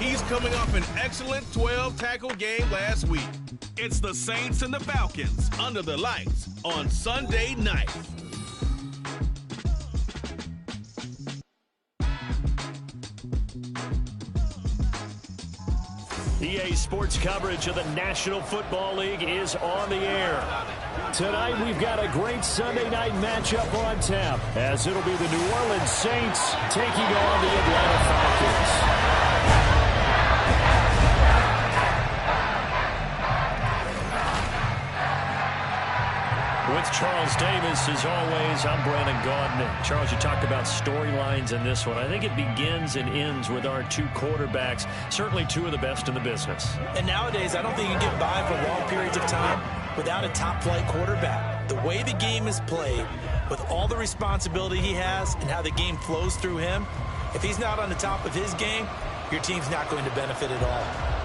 He's coming off an excellent 12-tackle game last week. It's the Saints and the Falcons under the lights on Sunday night. EA Sports coverage of the National Football League is on the air. Tonight, we've got a great Sunday night matchup on tap, as it'll be the New Orleans Saints taking on the Atlanta Falcons. With Charles Davis, as always, I'm Brandon Gaudin. Charles, you talked about storylines in this one. I think it begins and ends with our two quarterbacks, certainly two of the best in the business. And nowadays, I don't think you can get by for long periods of time without a top-flight quarterback. The way the game is played, with all the responsibility he has and how the game flows through him, if he's not on the top of his game, your team's not going to benefit at all.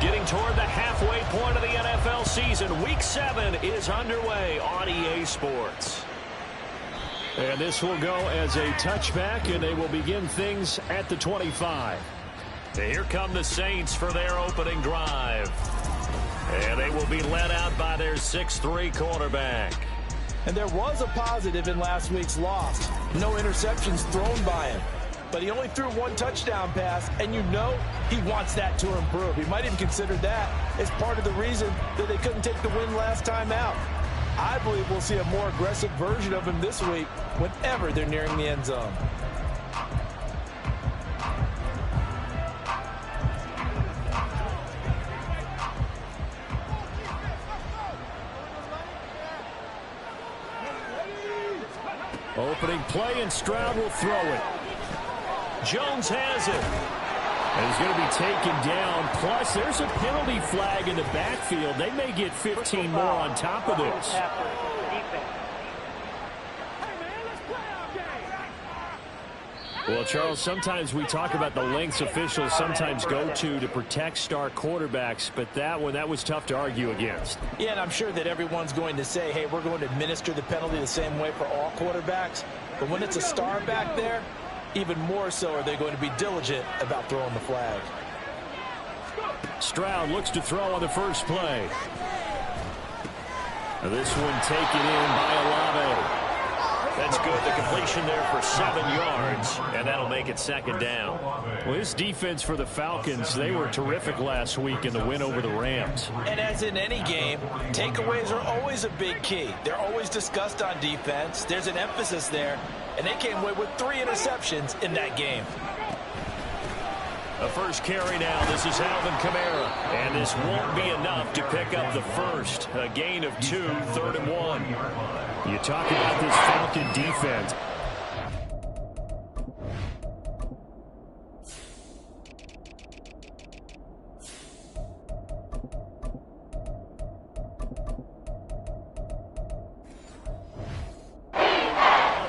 Getting toward the halfway point of the NFL season, Week 7 is underway on EA Sports. And this will go as a touchback, and they will begin things at the 25. Here come the Saints for their opening drive. And they will be led out by their 6'3" quarterback. And there was a positive in last week's loss. No interceptions thrown by him. But he only threw one touchdown pass, and you know he wants that to improve. He might even consider that as part of the reason that they couldn't take the win last time out. I believe we'll see a more aggressive version of him this week whenever they're nearing the end zone. Opening play, and Stroud will throw it. Jones has it. And he's going to be taken down. Plus, there's a penalty flag in the backfield. They may get 15 more on top of this. Well, Charles, sometimes we talk about the lengths officials sometimes go to protect star quarterbacks, but that one, that was tough to argue against. Yeah, and I'm sure that everyone's going to say, hey, we're going to administer the penalty the same way for all quarterbacks. But when it's a star back there, even more so are they going to be diligent about throwing the flag. Stroud looks to throw on the first play. This one taken in by Olave. That's good. The completion there for 7 yards, and that'll make it second down. Well, his defense for the Falcons, they were terrific last week in the win over the Rams. And as in any game, takeaways are always a big key. They're always discussed on defense. There's an emphasis there, and they came away with 3 interceptions in that game. A first carry now. This is Alvin Kamara. And this won't be enough to pick up the first. A gain of 2, 3rd and 1. You talk about this Falcon defense.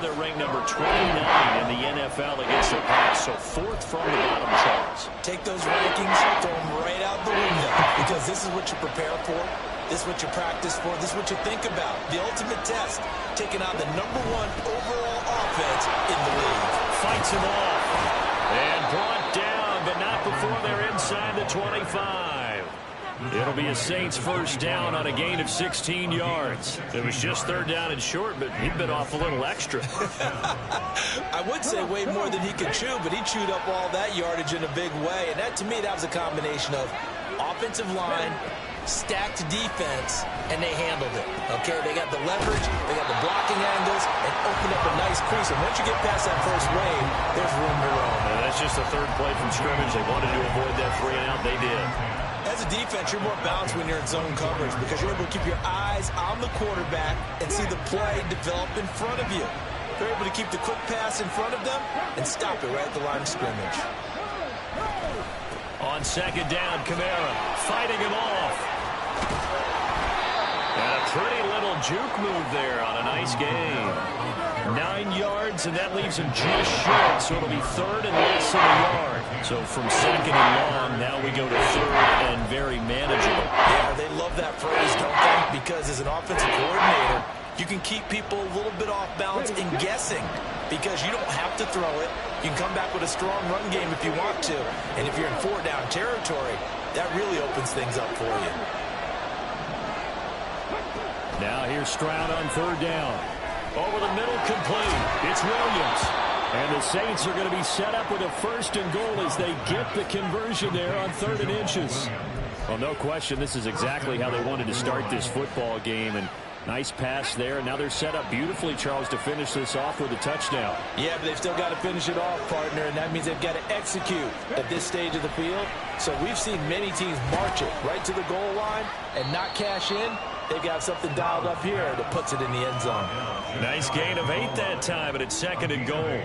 They're ranked number 29 in the NFL against the pass, so 4th from the bottom, Charles. Take those rankings, throw them right out the window, because this is what you prepare for. This is what you practice for. This is what you think about. The ultimate test, taking on the #1 overall offense in the league. Fights him off. And brought down, but not before they're inside the 25. It'll be a Saints first down on a gain of 16 yards. It was just 3rd down and short, but he bit off a little extra. I would say way more than he could chew, but he chewed up all that yardage in a big way. And that, to me, that was a combination of offensive line, stacked defense, and they handled it. Okay, they got the leverage, they got the blocking angles, and opened up a nice crease. And once you get past that first wave, there's room to roam. That's just the 3rd play from scrimmage. They wanted to avoid that 3 and out. They did. As a defense, you're more balanced when you're in zone coverage because you're able to keep your eyes on the quarterback and see the play develop in front of you. They're able to keep the quick pass in front of them and stop it right at the line of scrimmage. On 2nd down, Kamara fighting him off. And a pretty little juke move there on a nice game. 9 yards, and that leaves him just short, so it'll be 3rd and less than a yard. So from 2nd and long, now we go to 3rd and very manageable. Yeah, they love that phrase, don't they? Because as an offensive coordinator, you can keep people a little bit off balance and guessing because you don't have to throw it. You can come back with a strong run game if you want to. And if you're in 4-down territory, that really opens things up for you. Now here's Stroud on 3rd down. Over the middle, complete. It's Williams. And the Saints are going to be set up with a 1st and goal as they get the conversion there on 3rd and inches. Well, no question, this is exactly how they wanted to start this football game. And nice pass there. Now they're set up beautifully, Charles, to finish this off with a touchdown. Yeah, but they've still got to finish it off, partner, and that means they've got to execute at this stage of the field. So we've seen many teams march it right to the goal line and not cash in. They've got something dialed up here that puts it in the end zone. Nice gain of 8 that time, and it's 2nd and goal.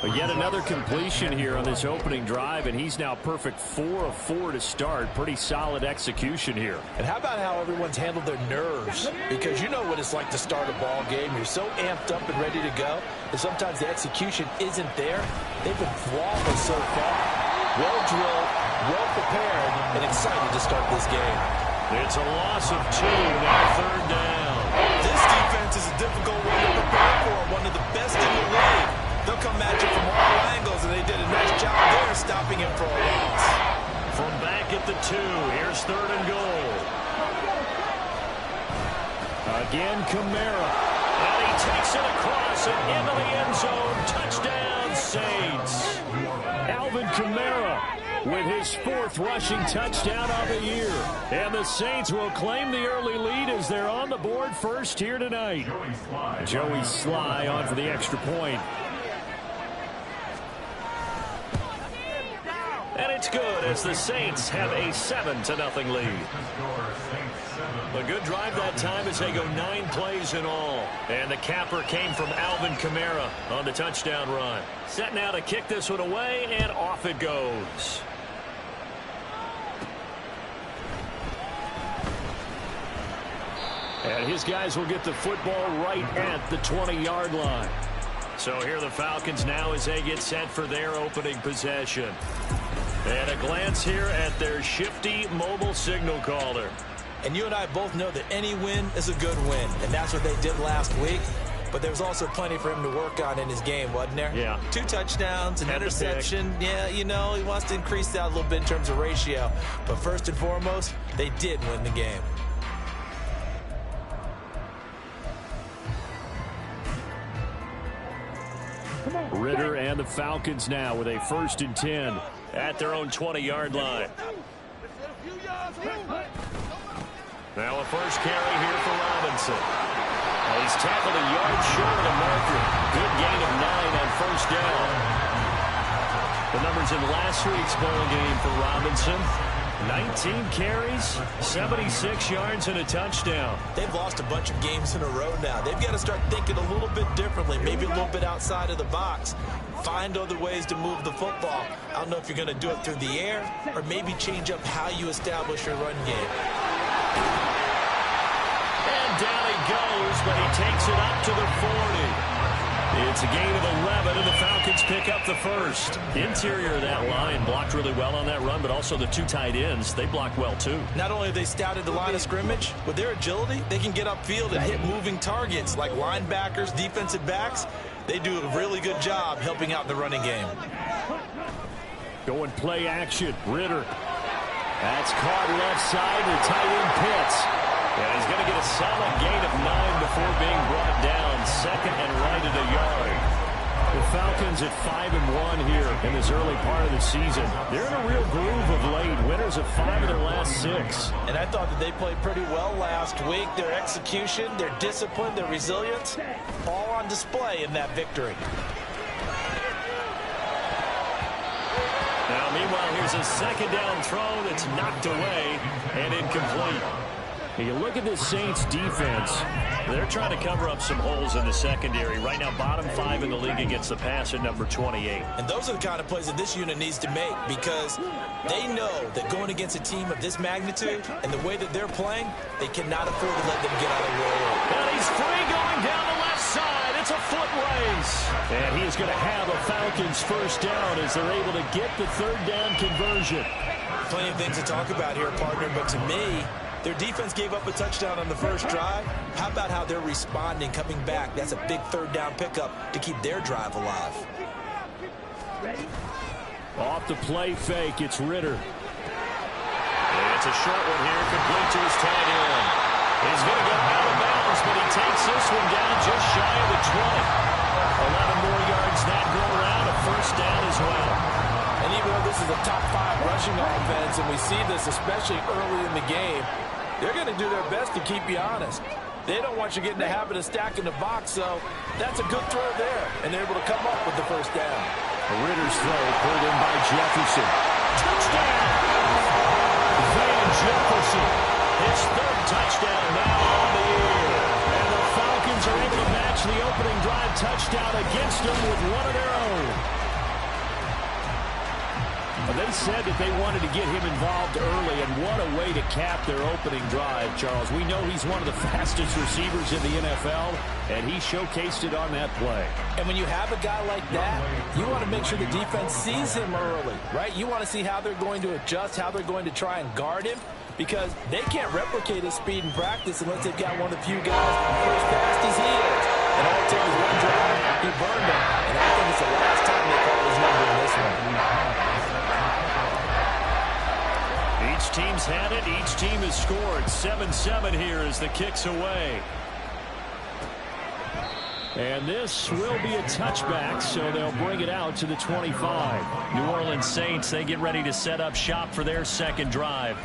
But yet another completion here on this opening drive, and he's now perfect 4 of 4 to start. Pretty solid execution here. And how about how everyone's handled their nerves? Because you know what it's like to start a ball game. You're so amped up and ready to go, and sometimes the execution isn't there. They've been flawless so far. Well drilled, well prepared, and excited to start this game. It's a loss of 2, now 3rd down. This defense is a difficult one to prepare for, one of the best in the league. They'll come at you from all angles, and they did a nice job there stopping him for a loss. From back at the 2, here's 3rd and goal. Again, Kamara. And he takes it across and into the end zone. Touchdown, Saints. Alvin Kamara with his 4th rushing touchdown of the year. And the Saints will claim the early lead as they're on the board first here tonight. Joey Sly on for the extra point. And it's good as the Saints have a 7-0 lead. A good drive that time as they go 9 plays in all. And the capper came from Alvin Kamara on the touchdown run. Set now to kick this one away, and off it goes. And his guys will get the football right at the 20-yard line. So here are the Falcons now as they get set for their opening possession. And a glance here at their shifty mobile signal caller. And you and I both know that any win is a good win, and that's what they did last week. But there was also plenty for him to work on in his game, wasn't there? Yeah. 2 touchdowns, an interception. Yeah, you know, he wants to increase that a little bit in terms of ratio. But first and foremost, they did win the game. Ritter and the Falcons now with a 1st and 10 at their own 20-yard line. Now a first carry here for Robinson. He's tackled a yard short of the marker. Good gain of 9 on 1st down. The numbers in last week's bowl game for Robinson. 19 carries, 76 yards, and a touchdown. They've lost a bunch of games in a row now. They've got to start thinking a little bit differently, maybe a little bit outside of the box. Find other ways to move the football. I don't know if you're going to do it through the air or maybe change up how you establish your run game. And down he goes, but he takes it up to the 40. It's a gain of 11, and the Falcons pick up the 1st. Interior of that line blocked really well on that run, but also the 2 tight ends, they blocked well too. Not only have they scouted the line of scrimmage, with their agility, they can get upfield and hit moving targets like linebackers, defensive backs. They do a really good job helping out the running game. Going play action, Ritter. That's caught left side, the tight end Pitts. And he's going to get a solid gain of 9 before being brought down. 2nd and right at a yard. The Falcons at 5-1 here in this early part of the season. They're in a real groove of late. Winners of 5 of their last 6. And I thought that they played pretty well last week. Their execution, their discipline, their resilience, all on display in that victory. Now, meanwhile, here's a 2nd down throw that's knocked away and incomplete. You look at this Saints defense. They're trying to cover up some holes in the secondary. Right now, bottom 5 in the league against the pass at number 28. And those are the kind of plays that this unit needs to make because they know that going against a team of this magnitude and the way that they're playing, they cannot afford to let them get out of the way. And he's free going down the left side. It's a foot race. And he is going to have a Falcons 1st down as they're able to get the 3rd down conversion. Plenty of things to talk about here, partner, but to me, Their defense gave up a touchdown on the first drive. How about how they're responding, coming back? That's a big third down pickup to keep their drive alive. Off the play fake, it's Ritter. And it's a short one here, complete to his tight end. He's going to go out of bounds, but he takes this one down just shy of the 20. 11 more yards that go around, a first down as well. And even though this is a top 5 rushing offense, and we see this especially early in the game, they're going to do their best to keep you honest. They don't want you getting the habit of stacking the box, so that's a good throw there, and they're able to come up with the first down. Ritter's throw pulled in by Jefferson. Touchdown! Van Jefferson, his third touchdown now on the year. And the Falcons are able to match the opening drive touchdown against them with one of their own. They said that they wanted to get him involved early, and what a way to cap their opening drive, Charles. We know he's one of the fastest receivers in the NFL, and he showcased it on that play. And when you have a guy like that, you want to make sure the defense sees him early, right? You want to see how they're going to adjust, how they're going to try and guard him, because they can't replicate his speed in practice unless they've got one of the few guys as fast as he is. And all it took was one drive, he burned him, and I think it's the last time they call his number in this one. Each team's had it. Each team has scored. 7-7 here as the kick's away. And this will be a touchback, so they'll bring it out to the 25. New Orleans Saints, they get ready to set up shop for their second drive.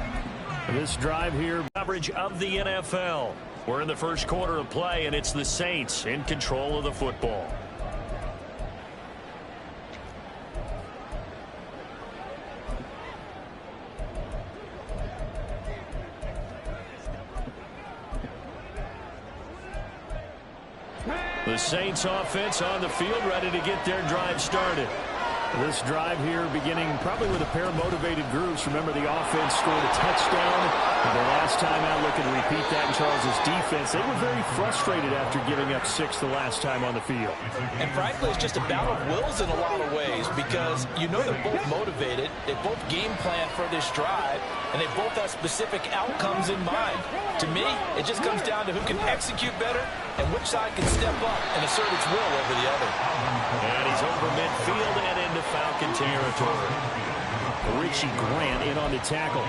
This drive here, coverage of the NFL. We're in the first quarter of play, and it's the Saints in control of the football. The Saints offense on the field, ready to get their drive started. This drive here beginning probably with a pair of motivated groups. Remember, the offense scored a touchdown. And the last time out, looking to repeat that in Charles's defense. They were very frustrated after giving up 6 the last time on the field. And frankly, it's just a battle of wills in a lot of ways, because you know they're both motivated. They both game plan for this drive, and they both have specific outcomes in mind. To me, it just comes down to who can execute better and which side can step up and assert its will over the other. And he's over midfield and into Falcon territory. Richie Grant in on the tackle.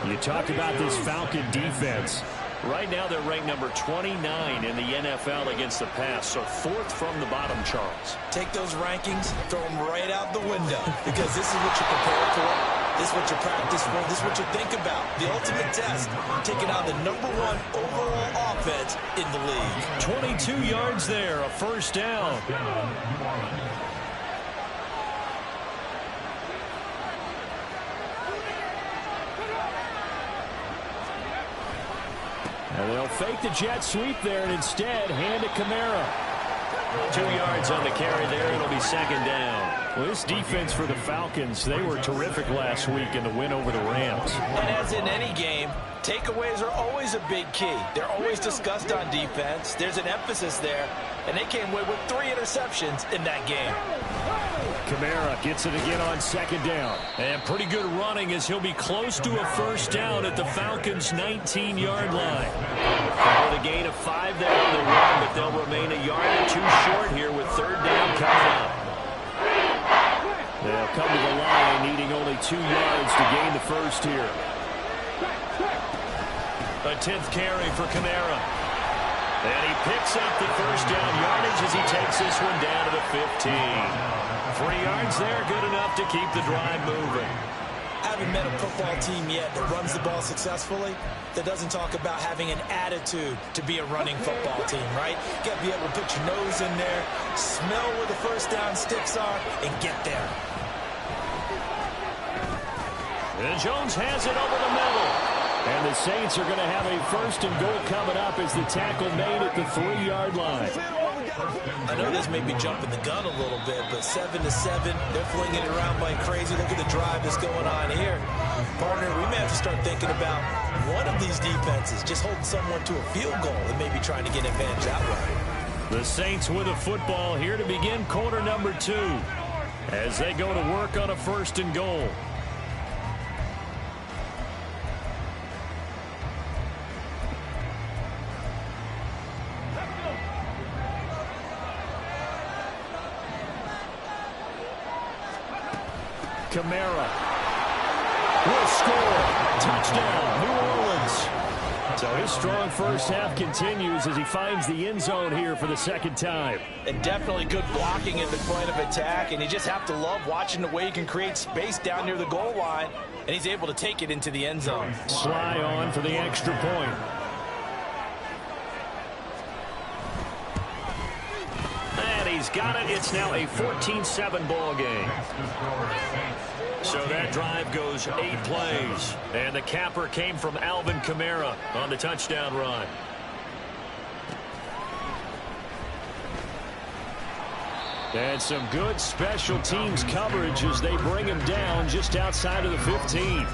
You talked about this Falcon defense. Right now they're ranked number 29 in the NFL against the pass, so 4th from the bottom, Charles. Take those rankings, throw them right out the window, because this is what you prepare for, this is what you practice for, this is what you think about. The ultimate test, taking out the #1 overall offense in the league. 22 yards there, a first down. And they'll fake the jet sweep there and instead hand it Kamara. 2 yards on the carry there. It'll be second down. Well, this defense for the Falcons, they were terrific last week in the win over the Rams. And as in any game, takeaways are always a big key. They're always discussed on defense. There's an emphasis there, and they came away with 3 interceptions in that game. Kamara gets it again on second down. And pretty good running as he'll be close to a first down at the Falcons' 19-yard line. With a gain of 5 there on the run, but they'll remain a yard or 2 short here with third down coming up. They'll come to the line needing only 2 yards to gain the first here. A 10th carry for Kamara. And he picks up the first down yardage as he takes this one down to the 15. 3 yards there, good enough to keep the drive moving. I haven't met a football team yet that runs the ball successfully that doesn't talk about having an attitude to be a running football team, right? You got to be able to put your nose in there, smell where the first down sticks are, and get there. And Jones has it over the middle. And the Saints are going to have a first and goal coming up as the tackle made at the 3-yard line. I know this may be jumping the gun a little bit, but 7-7, they're flinging it around like crazy. Look at the drive that's going on here. Partner, we may have to start thinking about one of these defenses just holding someone to a field goal and maybe trying to get an advantage that way. The Saints with a football here to begin quarter number 2 as they go to work on a first and goal. Kamara will score. Touchdown, New Orleans. So his strong first half continues as he finds the end zone here for the second time. And definitely good blocking at the point of attack, and you just have to love watching the way he can create space down near the goal line, and he's able to take it into the end zone. Sly on for the extra point. And he's got it. It's now a 14-7 ball game. So that drive goes 8 plays. And the capper came from Alvin Kamara on the touchdown run. And some good special teams coverage as they bring him down just outside of the 15.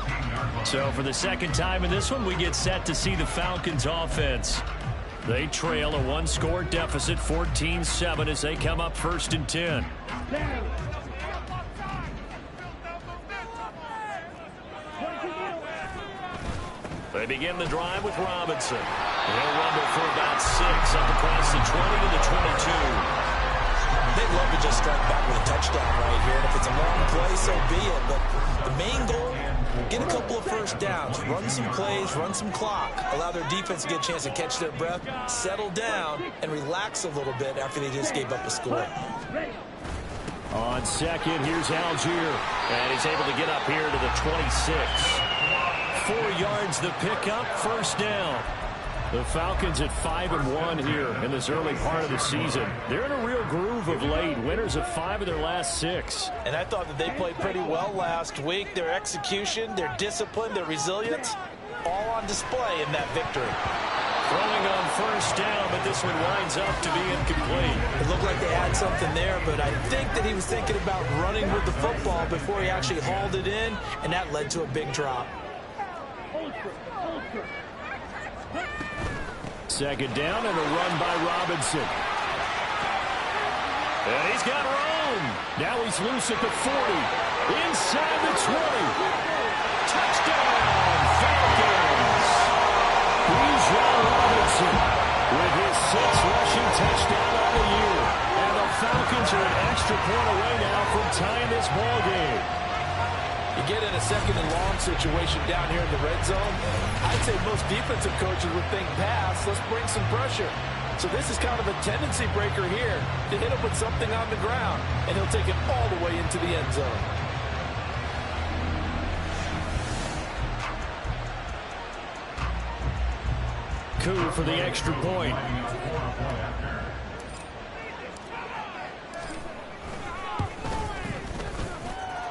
So for the second time in this one, we get set to see the Falcons offense. They trail a 1-score deficit, 14-7, as they come up 1st and 10. They begin the drive with Robinson. He'll rumble for about 6 up across the 20 to the 22. They'd love to just strike back with a touchdown right here. And if it's a long play, so be it. But the main goal, get a couple of first downs, run some plays, run some clock, allow their defense to get a chance to catch their breath, settle down, and relax a little bit after they just gave up a score. On second, here's Algier. And he's able to get up here to the 26. 4 yards the pickup, first down. The Falcons at 5-1 here in this early part of the season. They're in a real groove of late. Winners of 5 of their last 6. And I thought that they played pretty well last week. Their execution, their discipline, their resilience, all on display in that victory. Throwing on first down, but this one winds up to be incomplete. It looked like they had something there, but I think that he was thinking about running with the football before he actually hauled it in, and that led to a big drop. Second down and a run by Robinson. And he's got room. Now he's loose at the 40. Inside the 20. Touchdown, Falcons. Bijan Robinson with his 6th rushing touchdown of the year. And the Falcons are an extra point away now from tying this ball game. You get in a 2nd and long situation down here in the red zone, I'd say most defensive coaches would think pass, let's bring some pressure. So this is kind of a tendency breaker here to hit him with something on the ground, and he'll take it all the way into the end zone. Coup for the extra point.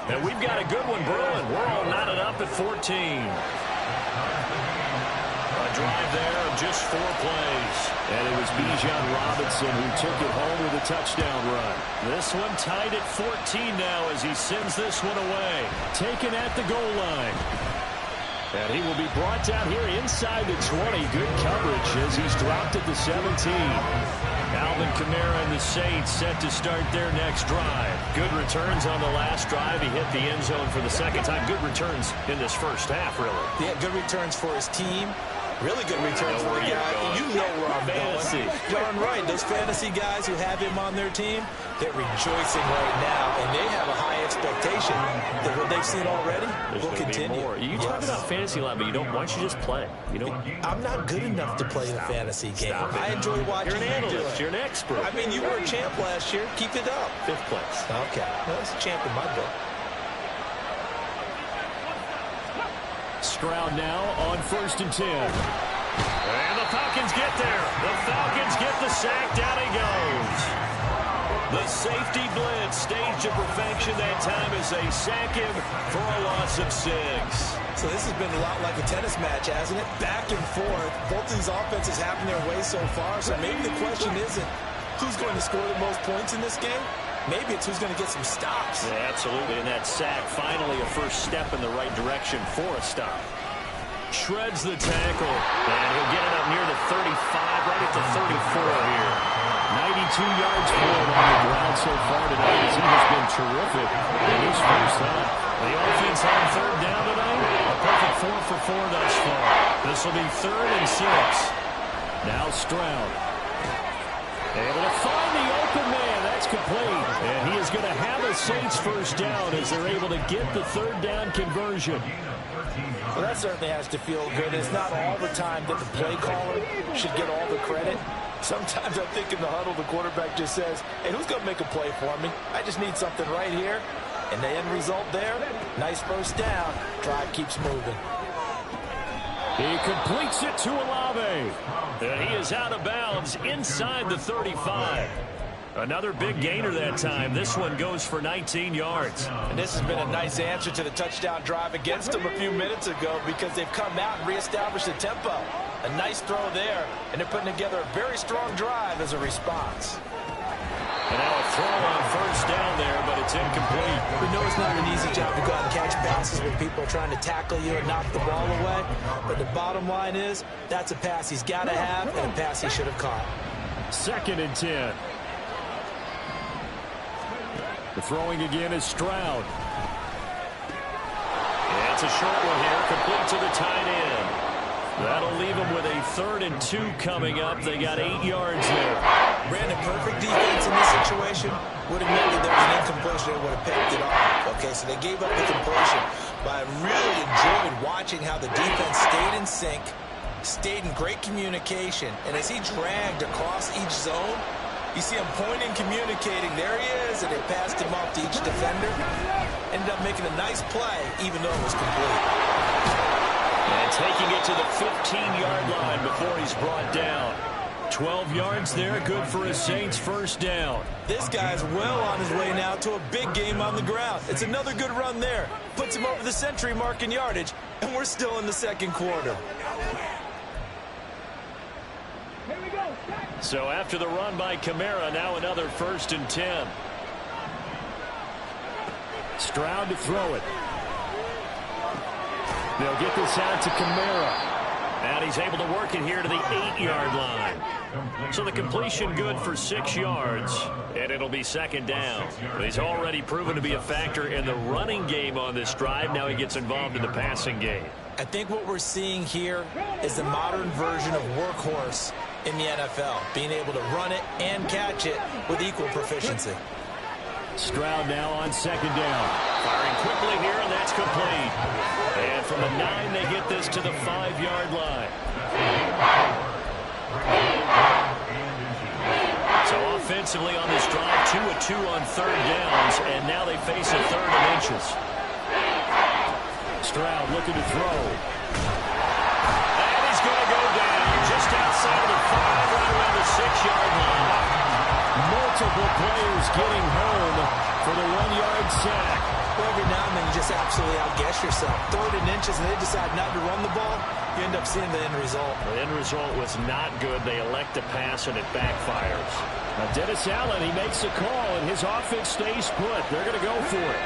And we've got a good one brewing. We're all knotted up at 14. A drive there of just 4 plays. And it was Bijan Robinson who took it home with a touchdown run. This one tied at 14 now as he sends this one away. Taken at the goal line. And he will be brought down here inside the 20. Good coverage as he's dropped at the 17. Alvin Kamara and the Saints set to start their next drive. Good returns on the last drive. He hit the end zone for the second time. Good returns in this first half, really. Yeah, good returns for his team. Really good returns for the guy. You know where I'm going. Darn right. Those fantasy guys who have him on their team, they're rejoicing right now, and they have a high expectation that what they've seen already will continue. You talk about fantasy line, but you don't. Why don't you just play? You know, I'm not good enough to play the fantasy game. I enjoy watching. You're an analyst. You're an expert. I mean, you were a champ last year. Keep it up. 5th place. Okay. Well, that's a champ in my book. Stroud now on 1st and 10. And the Falcons get there. The Falcons get the sack. Down he goes. The safety blitz staged to perfection that time as they sack him for a loss of 6. So this has been a lot like a tennis match, hasn't it? Back and forth. Both of these offenses having their way so far. So maybe the question isn't who's going to score the most points in this game. Maybe it's who's going to get some stops. Yeah, absolutely. And that sack, finally a first step in the right direction for a stop. Shreds the tackle. And he'll get it up near the 35, right at the 34 here. 92 yards for him on the ground so far tonight as he has been terrific in his first half. The offense on 3rd down tonight. A perfect 4 for 4 thus far. This will be 3rd and 6. Now Stroud. Able to find the open man. That's complete. And he is going to have a the Saints first down as they're able to get the third down conversion. Well, that certainly has to feel good. It's not all the time that the play caller should get all the credit. Sometimes I think in the huddle, the quarterback just says, hey, who's going to make a play for me? I just need something right here. And the end result there, nice first down. Drive keeps moving. He completes it to Olave. And he is out of bounds inside the 35. Another big gainer that time. This one goes for 19 yards. And this has been a nice answer to the touchdown drive against them a few minutes ago because they've come out and reestablished the tempo. A nice throw there, and they're putting together a very strong drive as a response. And now a throw on first down there, but it's incomplete. We know it's not an easy job to go out and catch passes when people are trying to tackle you and knock the ball away. But the bottom line is, that's a pass he's got to have and a pass he should have caught. 2nd and 10. The throwing again is Stroud. And it's a short one here, complete to the tight end. That'll leave them with a 3rd and 2 coming up. They got 8 yards there. Brandon, perfect defense in this situation would have meant that there was an incompletion. They would have picked it off. Okay, so they gave up the completion. But I really enjoyed watching how the defense stayed in sync, stayed in great communication. And as he dragged across each zone, you see him pointing, communicating. There he is, and they passed him off to each defender. Ended up making a nice play, even though it was complete. And taking it to the 15-yard line before he's brought down. 12 yards there, good for a Saints first down. This guy's well on his way now to a big game on the ground. It's another good run there. Puts him over the century mark in yardage, and we're still in the 2nd quarter. So after the run by Kamara, now another 1st and 10. Stroud to throw it. They'll get this out to Kamara. And he's able to work it here to the 8-yard line. So the completion good for 6 yards, and it'll be 2nd down. He's already proven to be a factor in the running game on this drive. Now he gets involved in the passing game. I think what we're seeing here is the modern version of workhorse in the NFL, being able to run it and catch it with equal proficiency. Stroud now on 2nd down. Firing quickly here, and that's complete. And from the 9, they get this to the 5-yard line. So offensively on this drive, 2 of 2 on 3rd downs, and now they face a 3rd and inches. Stroud looking to throw. And he's going to go down just outside of the 5, right around the 6-yard line. Multiple players getting home for the 1-yard sack. Well, every now and then you just absolutely outguess yourself. 3rd and inches and they decide not to run the ball, you end up seeing the end result. The end result was not good. They elect to pass and it backfires. Now Dennis Allen, he makes a call and his offense stays put. They're going to go for it.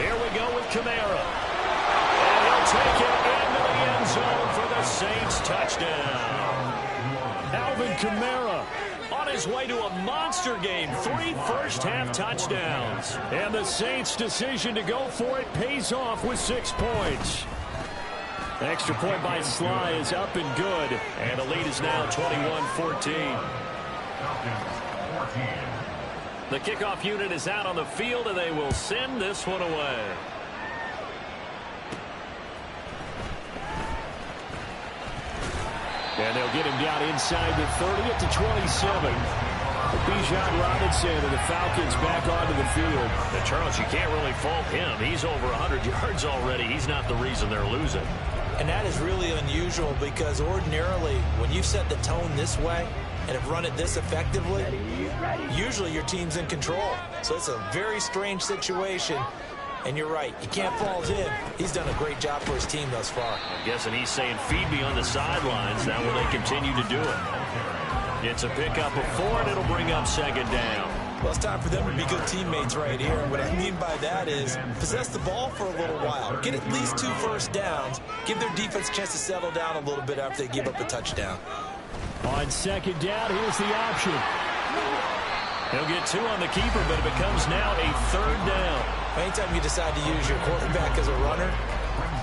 Here we go with Kamara. And he'll take it into the end zone for the Saints touchdown. Alvin Kamara on his way to a monster game. 3 first-half touchdowns. And the Saints' decision to go for it pays off with 6 points. The extra point by Sly is up and good. And the lead is now 21-14. The kickoff unit is out on the field, and they will send this one away. And they'll get him down inside the 30 at the 27. Bijan Robinson and the Falcons back onto the field. And Charles, you can't really fault him. He's over 100 yards already. He's not the reason they're losing. And that is really unusual because ordinarily when you set the tone this way and have run it this effectively, usually your team's in control. So it's a very strange situation. And you're right, you can't fault him. He's done a great job for his team thus far. I'm guessing he's saying, feed me on the sidelines. Now will they continue to do it? It's a pickup of 4, and it'll bring up 2nd down. Well, it's time for them to be good teammates right here. And what I mean by that is possess the ball for a little while. Get at least 2 first downs. Give their defense a chance to settle down a little bit after they give up a touchdown. On 2nd down, here's the option. He'll get 2 on the keeper, but it becomes now a 3rd down. Anytime you decide to use your quarterback as a runner,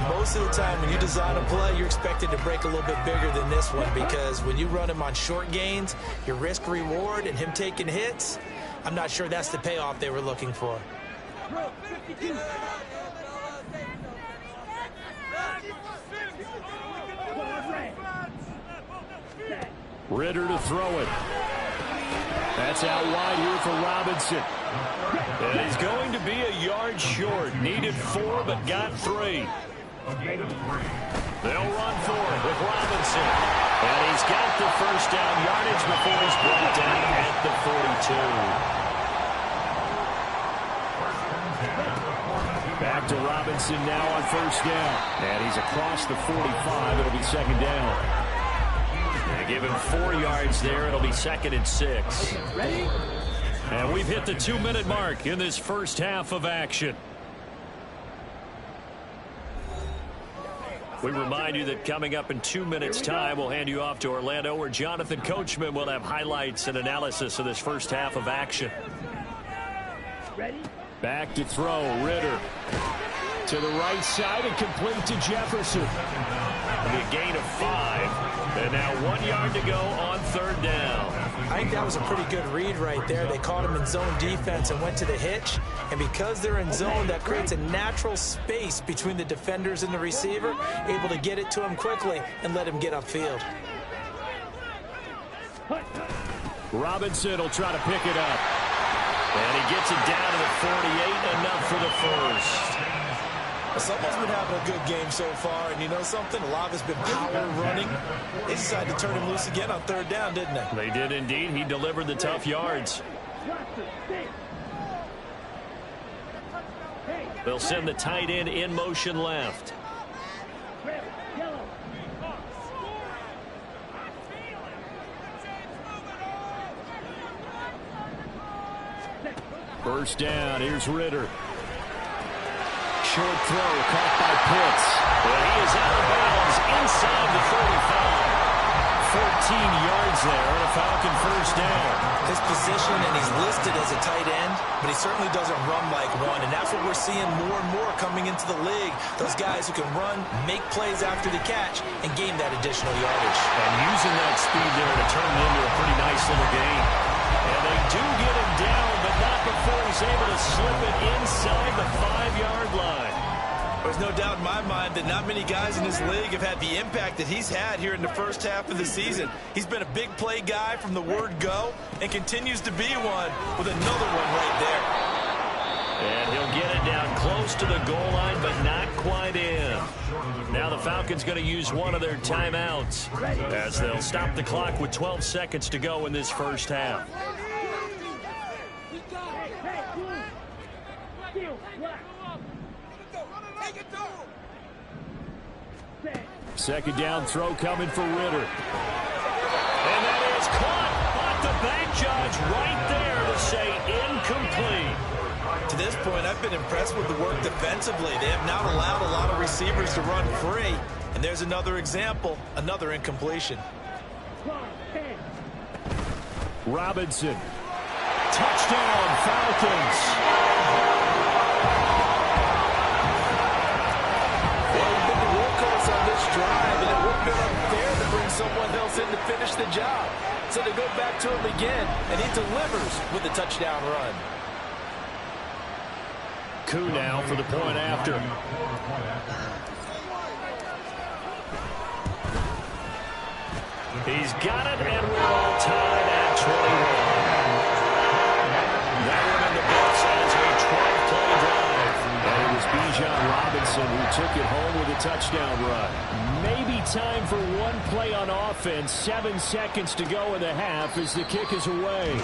most of the time when you design a play, you're expected to break a little bit bigger than this one because when you run him on short gains, your risk reward and him taking hits, I'm not sure that's the payoff they were looking for. Ritter to throw it. That's out wide here for Robinson. And he's going to be a yard short. Needed 4, but got 3. They'll run for it with Robinson. And he's got the first down yardage before he's brought down at the 42. Back to Robinson now on first down. And he's across the 45. It'll be second down. They give him 4 yards there. It'll be 2nd and 6. Ready? And we've hit the 2-minute mark in this first half of action. We remind you that coming up in 2 minutes' time, we'll hand you off to Orlando, where Jonathan Coachman will have highlights and analysis of this first half of action. Ready? Back to throw, Ritter. To the right side and complete to Jefferson. It'll be a gain of 5. And now 1 yard to go on third down. I think that was a pretty good read right there. They caught him in zone defense and went to the hitch. And because they're in zone, that creates a natural space between the defenders and the receiver, able to get it to him quickly and let him get upfield. Robinson will try to pick it up. And he gets it down to the 48, enough for the first. Someone's been having a good game so far, and you know something? A lot has been power running. They decided to turn him loose again on third down, didn't they? They did indeed. He delivered the tough yards. They'll send the tight end in motion left. First down, here's Ritter. Short throw, caught by Pitts. Well, he is out of bounds inside the 45. 14 yards there, and a Falcon first down. His position, and he's listed as a tight end, but he certainly doesn't run like one, and that's what we're seeing more and more coming into the league. Those guys who can run, make plays after the catch, and gain that additional yardage. And using that speed there to turn it into a pretty nice little gain. And they do get him down, but not before he's able to slip it inside the 5-yard line. There's no doubt in my mind that not many guys in this league have had the impact that he's had here in the first half of the season. He's been a big play guy from the word go and continues to be one with another one right there. And he'll get it down close to the goal line, but not quite in. Now the Falcons going to use one of their timeouts as they'll stop the clock with 12 seconds to go in this first half. Second down throw coming for Ritter. And that is caught, but the back judge right there to say incomplete. To this point, I've been impressed with the work defensively. They have not allowed a lot of receivers to run free. And there's another example, another incompletion. Robinson. Touchdown, Falcons. Drive, and it would have been unfair to bring someone else in to finish the job. So they go back to him again, and he delivers with a touchdown run. Coup now for the point after. He's got it, and we're all tied at 21. That one in the books as a 12-play drive. And it was Bijan Robinson who took it home with a touchdown run. Maybe time for one play on offense. 7 seconds to go in the half as the kick is away.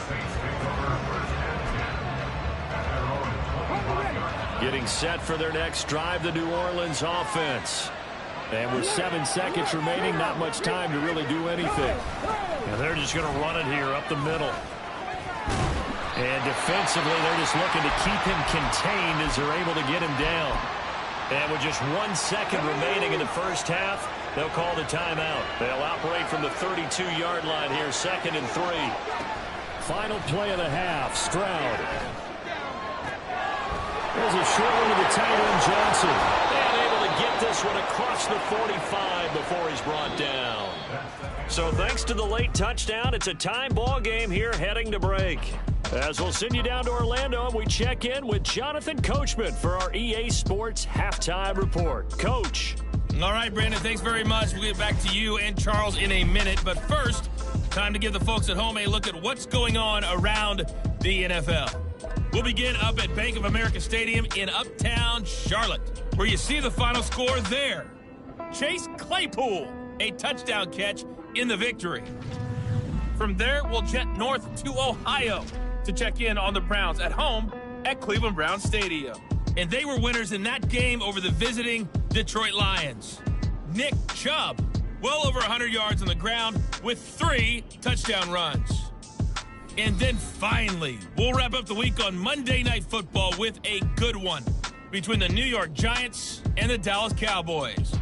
Getting set for their next drive, the New Orleans offense. And with 7 seconds remaining, not much time to really do anything. And they're just going to run it here up the middle. And defensively, they're just looking to keep him contained as they're able to get him down. And with just 1 second remaining in the first half, they'll call the timeout. They'll operate from the 32-yard line here, 2nd and 3. Final play of the half, Stroud. There's a short one to the tight end, Johnson. And able to get this one across the 45 before he's brought down. So thanks to the late touchdown, it's a tie ball game here heading to break. As we'll send you down to Orlando, and we check in with Jonathan Coachman for our EA Sports Halftime Report. Coach. All right, Brandon, thanks very much. We'll get back to you and Charles in a minute. But first, time to give the folks at home a look at what's going on around the NFL. We'll begin up at Bank of America Stadium in Uptown Charlotte, where you see the final score there. Chase Claypool, a touchdown catch in the victory. From there, we'll jet north to Ohio to check in on the Browns at home at Cleveland Browns Stadium. And they were winners in that game over the visiting Detroit Lions. Nick Chubb, well over 100 yards on the ground with 3 touchdown runs. And then finally, we'll wrap up the week on Monday Night Football with a good one between the New York Giants and the Dallas Cowboys.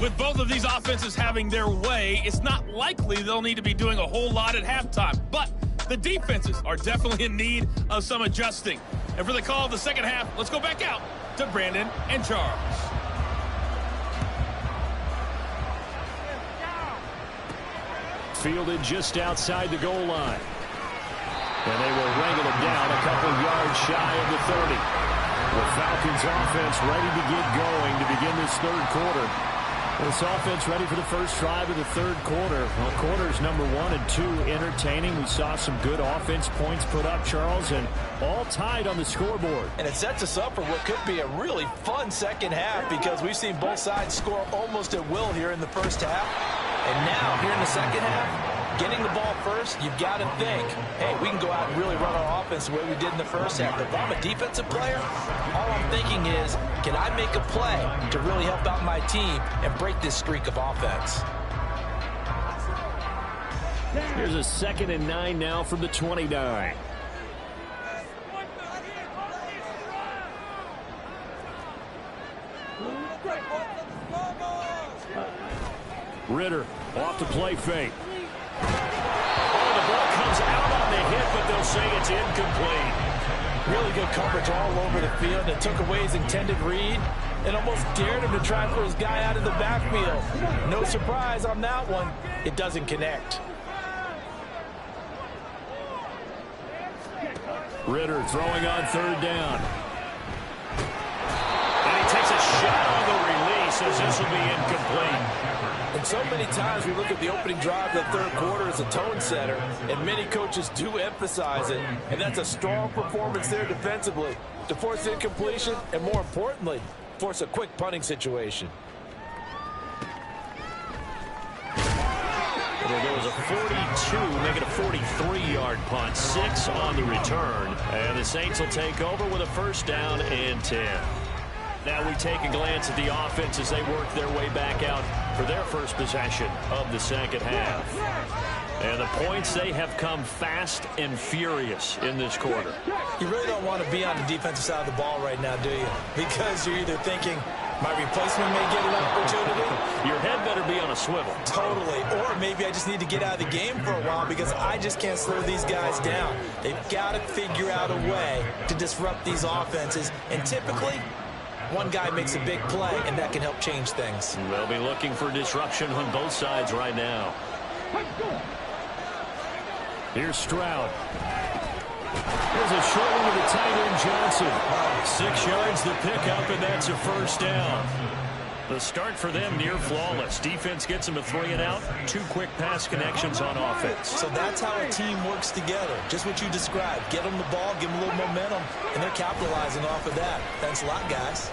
With both of these offenses having their way, it's not likely they'll need to be doing a whole lot at halftime. But the defenses are definitely in need of some adjusting. And for the call of the second half, let's go back out to Brandon and Charles. Fielded just outside the goal line. And they will wrangle him down a couple yards shy of the 30. The Falcons offense ready to get going to begin this third quarter. This offense ready for the first drive of the third quarter. Well, quarters number 1 and 2 entertaining. We saw some good offense points put up, Charles, and all tied on the scoreboard. And it sets us up for what could be a really fun second half because we've seen both sides score almost at will here in the first half. And now, here in the second half, getting the ball first, you've got to think, hey, we can go out and really run our offense the way we did in the first half. But if I'm a defensive player, all I'm thinking is, can I make a play to really help out my team and break this streak of offense? Here's a 2nd and 9 now from the 29. Ritter off the play fake. Oh, the ball comes out on the hit, but they'll say it's incomplete. Really good coverage all over the field. It took away his intended read and almost dared him to try and throw his guy out of the backfield. No surprise on that one. It doesn't connect. Ritter throwing on 3rd down. And he takes a shot on the release as this will be incomplete. And so many times we look at the opening drive of the third quarter as a tone setter, and many coaches do emphasize it, and that's a strong performance there defensively to force incompletion and, more importantly, force a quick punting situation. There was a 42, make it a 43-yard punt, 6 on the return, and the Saints will take over with a 1st down and 10. Now we take a glance at the offense as they work their way back out for their first possession of the second half. And the points, they have come fast and furious in this quarter. You really don't want to be on the defensive side of the ball right now, do you? Because you're either thinking, my replacement may get an opportunity. Your head better be on a swivel. Totally. Or maybe I just need to get out of the game for a while because I just can't slow these guys down. They've got to figure out a way to disrupt these offenses. And typically, one guy makes a big play, and that can help change things. They'll be looking for disruption on both sides right now. Here's Stroud. There's a short one to the tight end, Johnson. 6 yards the pickup, and that's a 1st down. The start for them near flawless. Defense gets them a 3 and out. 2 quick pass connections on offense. So that's how a team works together. Just what you described. Get them the ball, give them a little momentum, and they're capitalizing off of that. Thanks a lot, guys.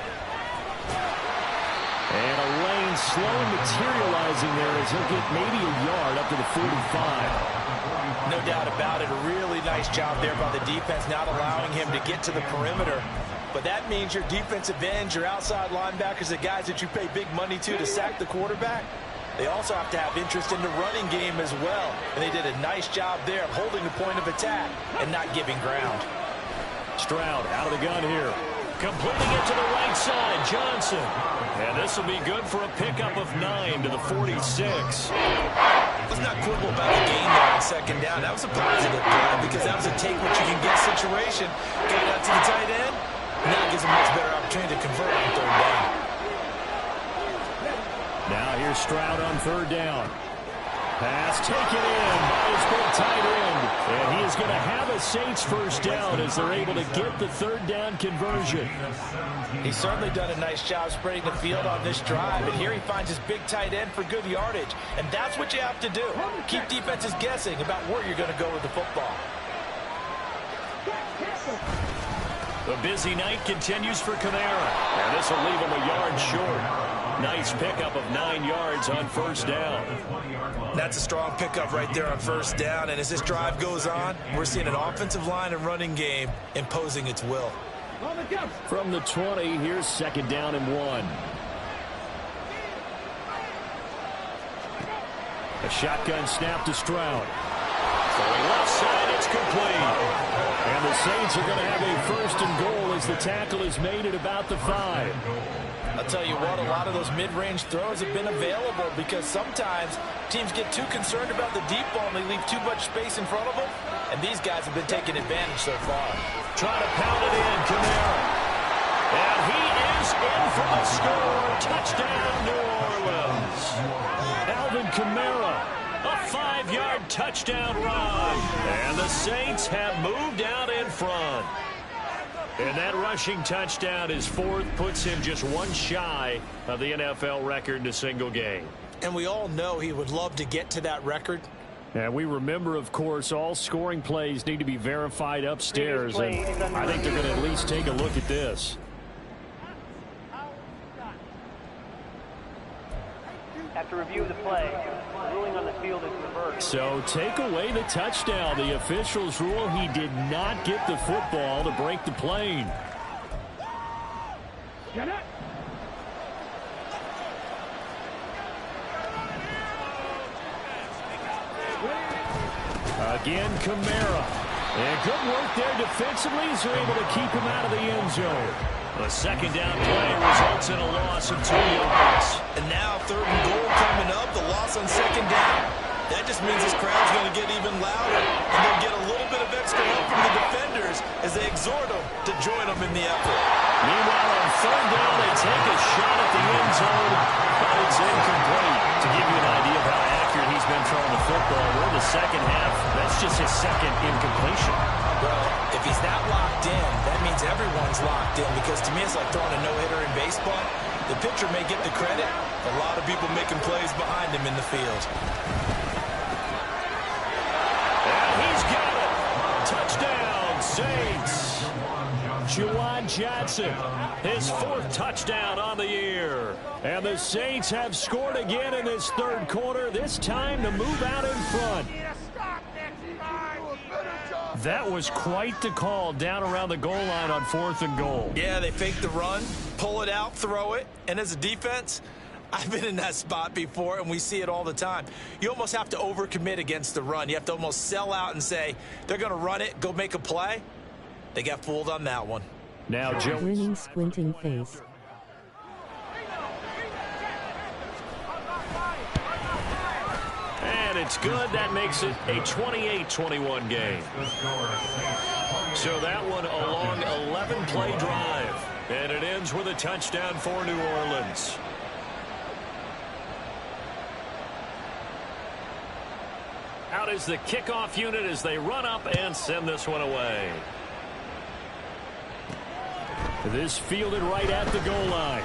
And a lane slow materializing there as he'll get maybe a yard up to the 45. No doubt about it. A really nice job there by the defense, not allowing him to get to the perimeter. But that means your defensive ends, your outside linebackers, the guys that you pay big money to sack the quarterback, they also have to have interest in the running game as well. And they did a nice job there of holding the point of attack and not giving ground. Stroud out of the gun here. Completing it to the right side, Johnson. And this will be good for a pickup of 9 to the 46. Let's not quibble about the gain there on 2nd down. That was a positive play because that was a take-what-you-can-get situation. Got it out to the tight end. Now it gives a much better opportunity to convert on 3rd down. Now here's Stroud on 3rd down. Pass taken in by his big tight end. And he is going to have a Saints first down as they're able to get the third down conversion. He's certainly done a nice job spreading the field on this drive. And here he finds his big tight end for good yardage. And that's what you have to do. Keep defenses guessing about where you're going to go with the football. The busy night continues for Kamara. And this will leave him a yard short. Nice pickup of 9 yards on first down. That's a strong pickup right there on first down. And as this drive goes on, we're seeing an offensive line and running game imposing its will. From the 20, here's second down and 1. A shotgun snap to Stroud. Going left side, it's complete. And the Saints are going to have a first and goal as the tackle is made at about the 5. I'll tell you what, a lot of those mid-range throws have been available because sometimes teams get too concerned about the deep ball and they leave too much space in front of them. And these guys have been taking advantage so far. Trying to pound it in, Kamara. And he is in for the score. Touchdown, New Orleans. Alvin Kamara, a 5-yard touchdown run. And the Saints have moved out in front. And that rushing touchdown, his 4th, puts him just one shy of the NFL record in a single game. And we all know he would love to get to that record. And we remember, of course, all scoring plays need to be verified upstairs. And I think they're going to at least take a look at this. After review of the play, the ruling on the field is reversed. So take away the touchdown. The officials rule he did not get the football to break the plane. Again, Kamara. And good work there defensively as they're able to keep him out of the end zone. The second down play results in a loss of 2 yards. And now 3rd and goal coming up, the loss on second down. That just means this crowd's going to get even louder. And they'll get a little bit of extra help from the defenders as they exhort them to join them in the effort. Meanwhile, on 3rd down, they take a shot at the end zone, but it's incomplete. To give you an idea of how accurate he's been throwing the football, we're in the second half. That's just his second incompletion. Well, if he's not locked in, that means everyone's locked in, because to me it's like throwing a no-hitter in baseball. The pitcher may get the credit, a lot of people making plays behind him in the field. And he's got it. Touchdown, Saints. Juwan Johnson, his 4th touchdown on the year. And the Saints have scored again in this 3rd quarter, this time to move out in front. That was quite the call down around the goal line on 4th and goal. Yeah, they fake the run, pull it out, throw it, and as a defense, I've been in that spot before, and we see it all the time. You almost have to overcommit against the run. You have to almost sell out and say, they're going to run it, go make a play. They got fooled on that one. Now, Joe. Grinning, squinting face. And it's good. That makes it a 28-21 game. So that one a long 11-play drive. And it ends with a touchdown for New Orleans. Out is the kickoff unit as they run up and send this one away. This fielded right at the goal line.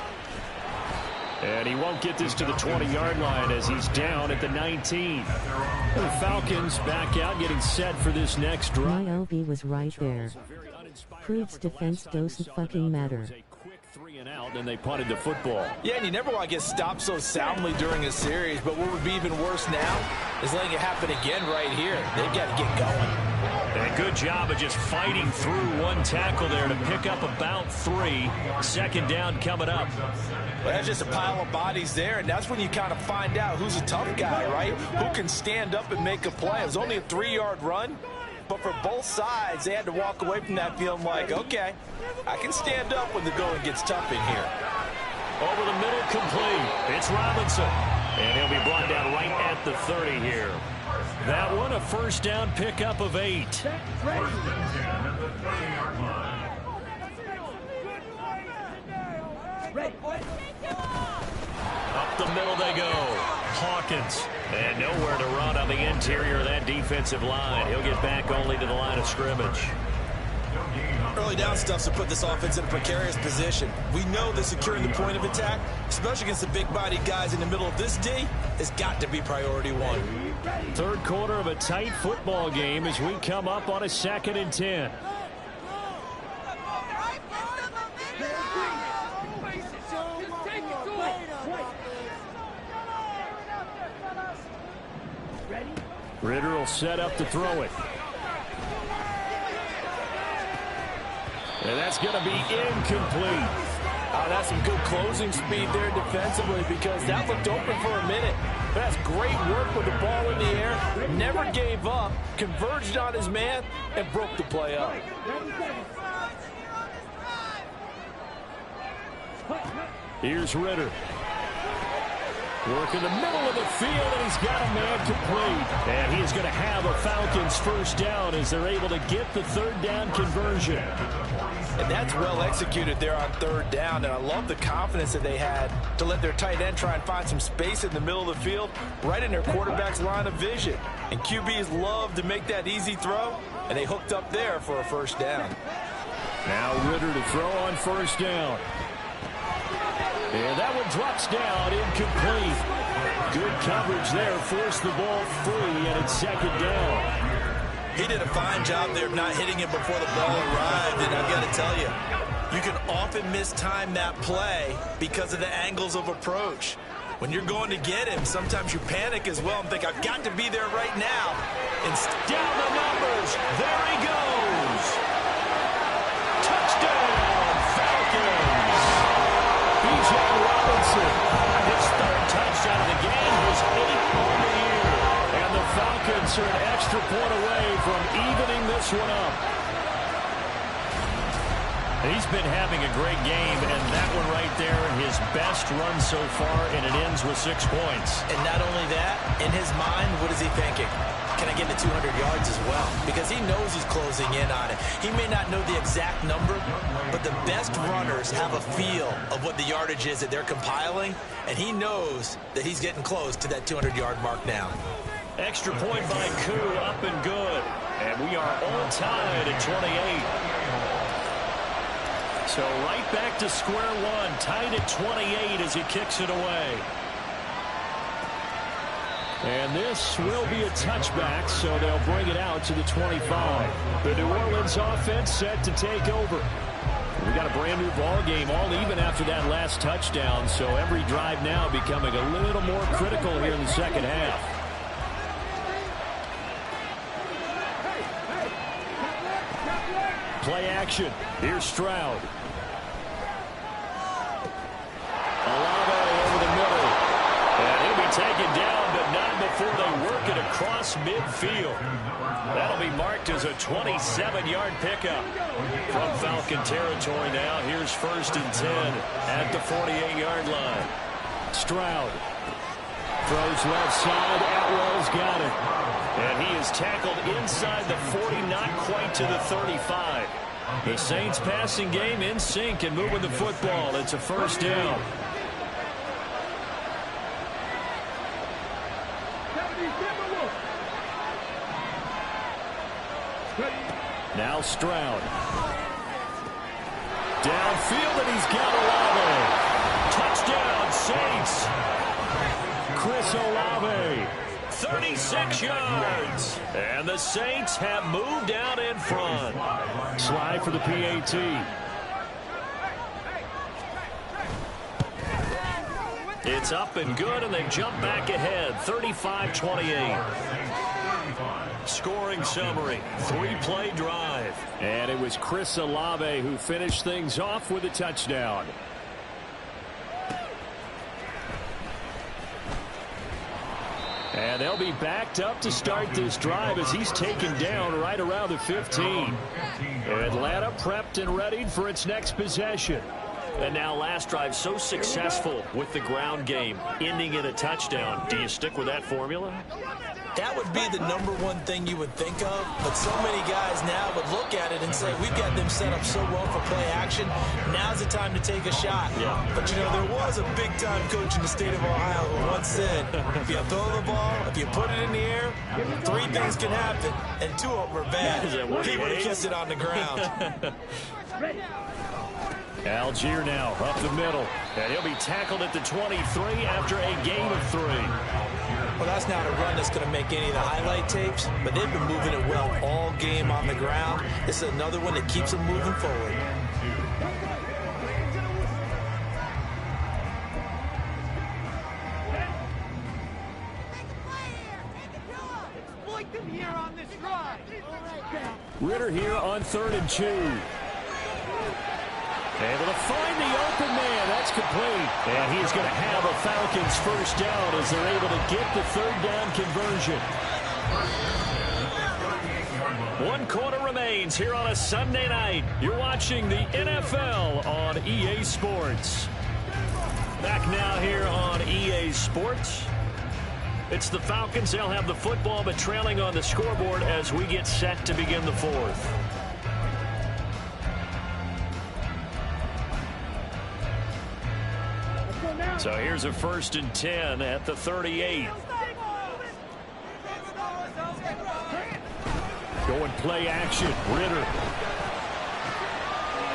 And he won't get this to the 20-yard line as he's down at the 19. The Falcons back out, getting set for this next drive. My LB was right there. Proves defense doesn't fucking matter. Out, and they punted the football. Yeah, and you never want to get stopped so soundly during a series, but what would be even worse now is letting it happen again right here. They've got to get going. And a good job of just fighting through one tackle there to pick up about 3. Second down coming up. Well, that's just a pile of bodies there, and that's when you kind of find out who's a tough guy, right? Who can stand up and make a play. It was only a 3-yard run. But for both sides, they had to walk away from that feeling like, okay, I can stand up when the going gets tough in here. Over the middle, complete. It's Robinson. And he'll be brought down right at the 30 here. That one, a first down pickup of 8. Up the middle they go. Hawkins And nowhere to run on the interior of that defensive line. He'll get back only to the line of scrimmage. Early down stuff's to put this offense in a precarious position. We know that securing the point of attack, especially against the big-bodied guys in the middle of this D, has got to be priority one. Third quarter of a tight football game as we come up on a 2nd and 10. Ritter will set up to throw it. And that's going to be incomplete. Oh, that's some good closing speed there defensively because that looked open for a minute. But that's great work with the ball in the air. Never gave up, converged on his man, and broke the play up. Here's Ritter. Work in the middle of the field, and he's got a man complete. And he is going to have a Falcons first down as they're able to get the 3rd down conversion. And that's well executed there on 3rd down. And I love the confidence that they had to let their tight end try and find some space in the middle of the field, right in their quarterback's line of vision. And QBs love to make that easy throw, and they hooked up there for a first down. Now Ritter to throw on 1st down. And that one drops down, incomplete. Good coverage there, forced the ball free, and it's 2nd down. He did a fine job there of not hitting it before the ball arrived, and I've got to tell you, you can often mistime that play because of the angles of approach. When you're going to get him, sometimes you panic as well and think, I've got to be there right now. And down the numbers. There he goes. Touchdown, Falcons. B.J. Robinson, his 3rd touchdown of the game, his 8th on the year. And the Falcons are an extra point away from evening this one up. He's been having a great game, and that one right there, his best run so far, and it ends with 6 points. And not only that, in his mind, what is he thinking? Can I get to 200 yards as well? Because he knows he's closing in on it. He may not know the exact number, but the best runners have a feel of what the yardage is that they're compiling, and he knows that he's getting close to that 200-yard mark now. Extra point by Koo, up and good. And we are all tied at 28. So right back to square one, tied at 28 as he kicks it away. And this will be a touchback, so they'll bring it out to the 25. The New Orleans offense set to take over. We got a brand new ball game, all even after that last touchdown, so every drive now becoming a little more critical here in the 2nd half. Play action. Here's Stroud. Olave over the middle. And he'll be taken down, but not before they work it across midfield. That'll be marked as a 27-yard pickup. From Falcon territory now, here's 1st and 10 at the 48-yard line. Stroud throws left side. Atwell's got it. And he is tackled inside the 40, not quite to the 35. The Saints passing game in sync and moving the football. It's a 1st down. Now Stroud. Downfield, and he's got Olave. Touchdown, Saints. Chris Olave. 36 yards. And the Saints have moved out in front. Slide for the PAT. It's up and good, and they jump back ahead. 35-28. Scoring summary, 3-play drive. And it was Chris Olave who finished things off with a touchdown. And they'll be backed up to start this drive as he's taken down right around the 15. Atlanta prepped and readied for its next possession. And now last drive so successful with the ground game, ending in a touchdown. Do you stick with that formula? That would be the #1 thing you would think of, but so many guys now would look at it and say, we've got them set up so well for play action, now's the time to take a shot. Yeah. But, you know, there was a big-time coach in the state of Ohio who once said, if you throw the ball, if you put it in the air, 3 things can happen, and 2 of them are bad. He would have kept it on the ground. Algier now up the middle, and he'll be tackled at the 23 after a gain of 3. Well, that's not a run that's going to make any of the highlight tapes, but they've been moving it well all game on the ground. This is another one that keeps them moving forward. Ritter here on 3rd and 2. Able to find the open man. That's complete. And he's going to have a Falcons first down as they're able to get the 3rd down conversion. 1 quarter remains here on a Sunday night. You're watching the NFL on EA Sports. Back now here on EA Sports. It's the Falcons. They'll have the football, but trailing on the scoreboard as we get set to begin the 4th. So here's a 1st and 10 at the 38. Going play action. Ritter.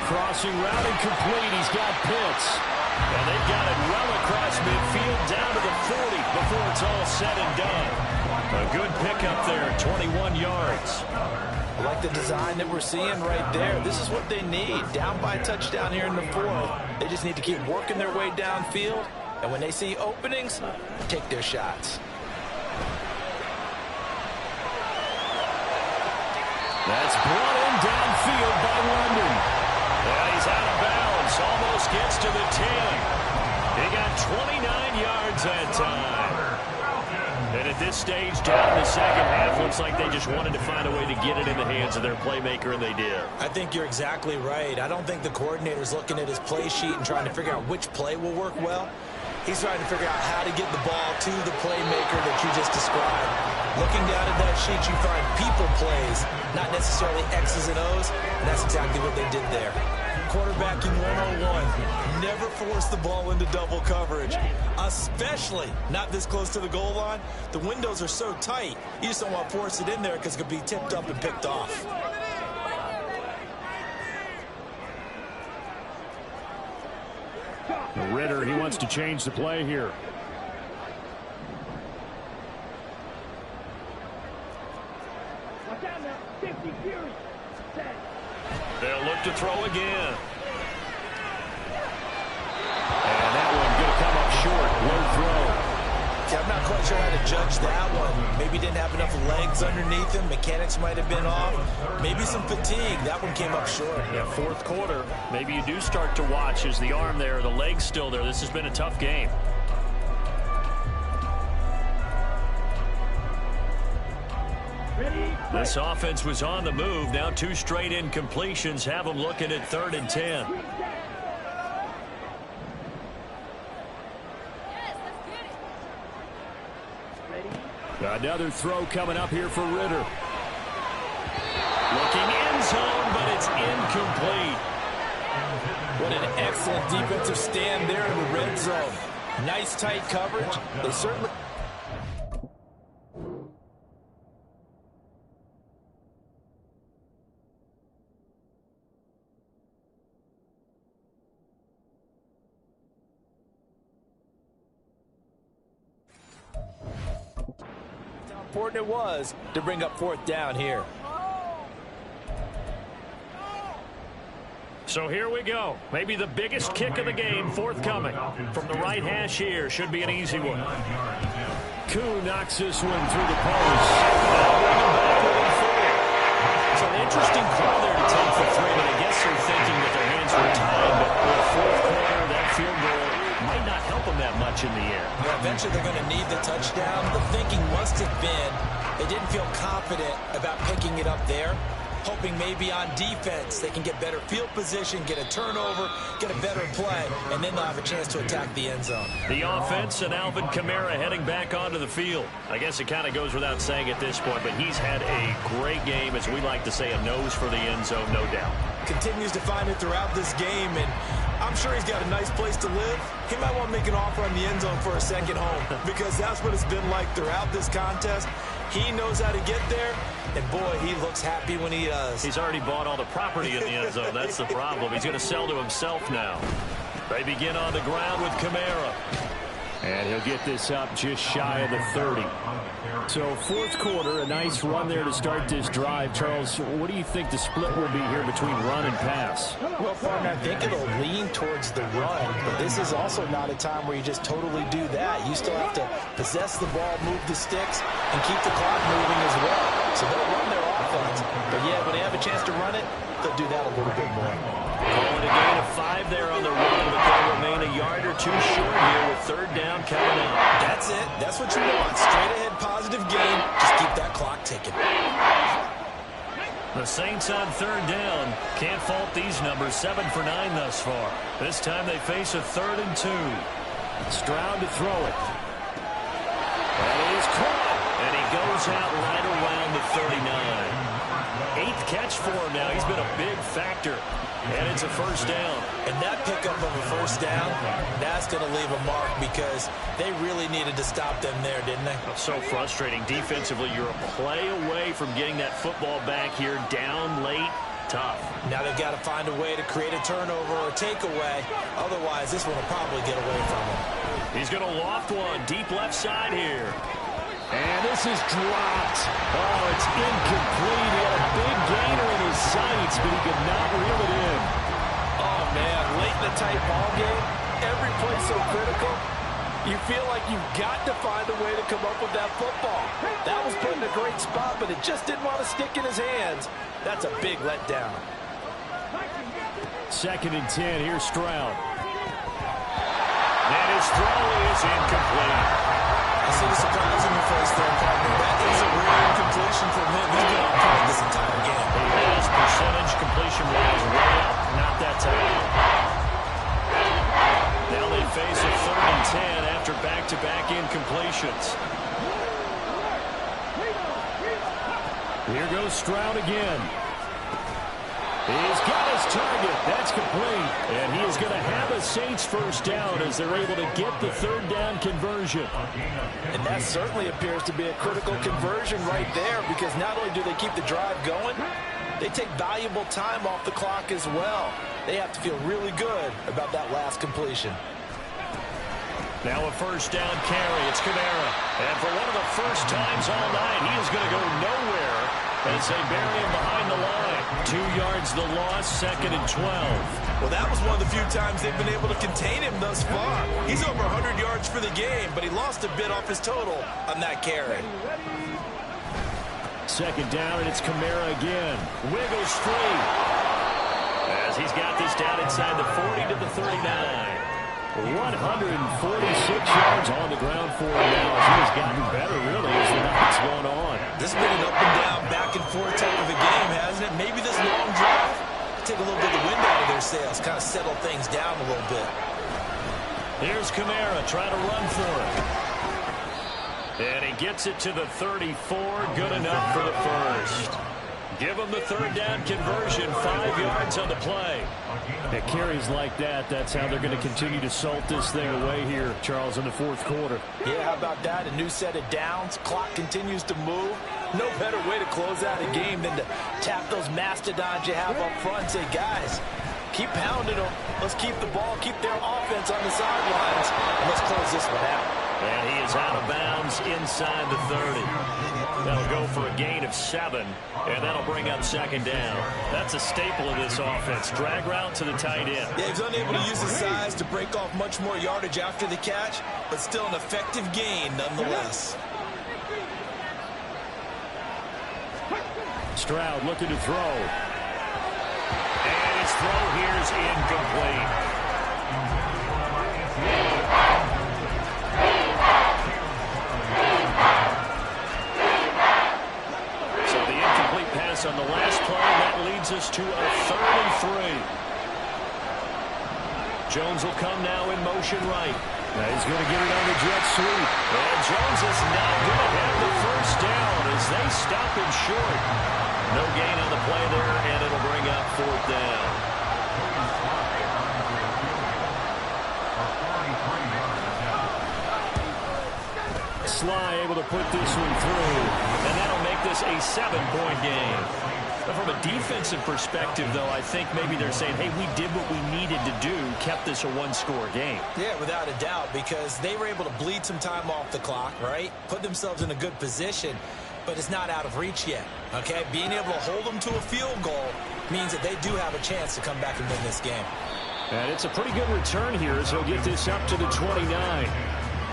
Crossing route incomplete. He's got Pitts. And they've got it well across midfield down to the 40 before it's all said and done. A good pickup there, 21 yards. I like the design that we're seeing right there. This is what they need. Down by a touchdown here in the 4th. They just need to keep working their way downfield. And when they see openings, take their shots. That's brought in downfield by London. Well, he's out of bounds. Almost gets to the 10. He got 29 yards that time. And at this stage, down in the second half, looks like they just wanted to find a way to get it in the hands of their playmaker, and they did. I think you're exactly right. I don't think the coordinator's looking at his play sheet and trying to figure out which play will work well. He's trying to figure out how to get the ball to the playmaker that you just described. Looking down at that sheet, you find people plays, not necessarily X's and O's, and that's exactly what they did there. Quarterbacking 101. Never force the ball into double coverage, especially not this close to the goal line. The windows are so tight, you just don't want to force it in there because it could be tipped up and picked off. Ritter, he wants to change the play here. They'll look to throw again. And that one going to come up short. Low throw. Yeah, I'm not quite sure how to judge that one. Maybe didn't have enough legs underneath him. Mechanics might have been off. Maybe some fatigue. That one came up short. Yeah, 4th quarter. Maybe you do start to watch as the arm there, the leg's still there. This has been a tough game. This offense was on the move. Now 2 straight incompletions have them looking at 3rd and 10. Another throw coming up here for Ritter. Looking end zone, but it's incomplete. What an excellent defensive stand there in the red zone. Nice tight coverage. They certainly... important it was to bring up 4th down here. So here we go. Maybe the biggest kick of the game forthcoming. From the right hash here. Should be an easy one. Koo knocks this one through the post. It's an interesting call there to take for 3, but I guess they're thinking that their hands were tied. But with the 4th quarter, that field goal might not help them that much in the air. Yeah, eventually they're going to need the touchdown. The thinking must have been they didn't feel confident about picking it up there. hoping maybe on defense they can get better field position, get a turnover, get a better play, and then they'll have a chance to attack the end zone. The offense and Alvin Kamara heading back onto the field. I guess it kind of goes without saying at this point, but he's had a great game, as we like to say, a nose for the end zone, no doubt. Continues to find it throughout this game, and I'm sure he's got a nice place to live. He might want to make an offer on the end zone for a second home because that's what it's been like throughout this contest. He knows how to get there, and boy, he looks happy when he does. He's already bought all the property in the end zone. That's the problem. He's going to sell to himself now. They begin on the ground with Kamara. And he'll get this up just shy of the 30. So fourth quarter, a nice run there to start this drive. Charles, what do you think the split will be here between run and pass? Well, partner, I think it'll lean towards the run, but this is also not a time where you just totally do that. You still have to possess the ball, move the sticks, and keep the clock moving as well. So they'll run their offense. But yeah, when they have a chance to run it, they'll do that a little bit more. Calling a gain of 5 there on the run, but they'll remain a yard or two short here with third down coming up. That's it. That's what you want. Straight ahead positive gain. Just keep that clock ticking. The Saints on third down. Can't fault these numbers. 7 for 9 thus far. This time they face a 3rd and 2. Stroud to throw it. That is caught. And he goes out right around the 39. 8th catch for him now. He's been a big factor. And it's a first down. And that pickup of a first down, that's going to leave a mark because they really needed to stop them there, didn't they? So frustrating. Defensively, you're a play away from getting that football back here down late. Tough. Now they've got to find a way to create a turnover or a takeaway. Otherwise, this one will probably get away from him. He's going to loft one deep left side here. And this is dropped. Oh, it's incomplete. He had a big gainer in his sights, but he could not reel it in. Oh, man, late in the tight ball game, every play so critical. You feel like you've got to find a way to come up with that football. That was put in a great spot, but it just didn't want to stick in his hands. That's a big letdown. 2nd and 10. Here's Stroud. And his throw is incomplete. I see the surprise in your face there, partner. That is a rare incompletion from him. He's been on point this entire game. His percentage completion rate is way up. Not that time. Now they face a 3rd and 10 after back-to-back incompletions. Here goes Stroud again. He's got his target. That's complete. And he is going to have a Saints first down as they're able to get the 3rd down conversion. And that certainly appears to be a critical conversion right there because not only do they keep the drive going, they take valuable time off the clock as well. They have to feel really good about that last completion. Now a first down carry. It's Kamara. And for one of the first times all night, he is going to go nowhere as they bury him behind the line. 2 yards the loss, 2nd and 12. Well, that was one of the few times they've been able to contain him thus far. He's over 100 yards for the game, but he lost a bit off his total on that carry. 2nd down, and it's Kamara again. Wiggles free as he's got this down inside the 40 to the 39. 146 yards on the ground for him now as he has gotten better, really, as the night's gone on. This has been an up and down, back and forth type of a game, hasn't it? Maybe this long drive take a little bit of the wind out of their sails, kind of settle things down a little bit. Here's Kamara trying to run for it. And he gets it to the 34, good enough for the first. Give him the 3rd down conversion, 5 yards on the play. At carries like that, that's how they're going to continue to salt this thing away here, Charles, in the 4th quarter. Yeah, how about that? A new set of downs. Clock continues to move. No better way to close out a game than to tap those mastodons you have up front and say, guys, keep pounding them. Let's keep the ball, keep their offense on the sidelines, and let's close this one out. And he is out of bounds inside the 30. That'll go for a gain of 7, and that'll bring up 2nd down. That's a staple of this offense. Drag route to the tight end. Yeah, he's unable to use his size to break off much more yardage after the catch, but still an effective gain nonetheless. Stroud looking to throw. And his throw here is incomplete. pass on the last play. That leads us to a 3rd and 3. Jones will come now in motion right. He's going to get it on the jet sweep. And Jones is not going to have the first down as they stop him short. No gain on the play there, and it'll bring up 4th down. Sly able to put this one through. And that'll make this a 7-point game. But from a defensive perspective, though, I think maybe they're saying, hey, we did what we needed to do, kept this a 1-score game. Yeah, without a doubt, because they were able to bleed some time off the clock, right? Put themselves in a good position, but it's not out of reach yet, okay? Being able to hold them to a field goal means that they do have a chance to come back and win this game. And it's a pretty good return here as he'll get this up to the 29.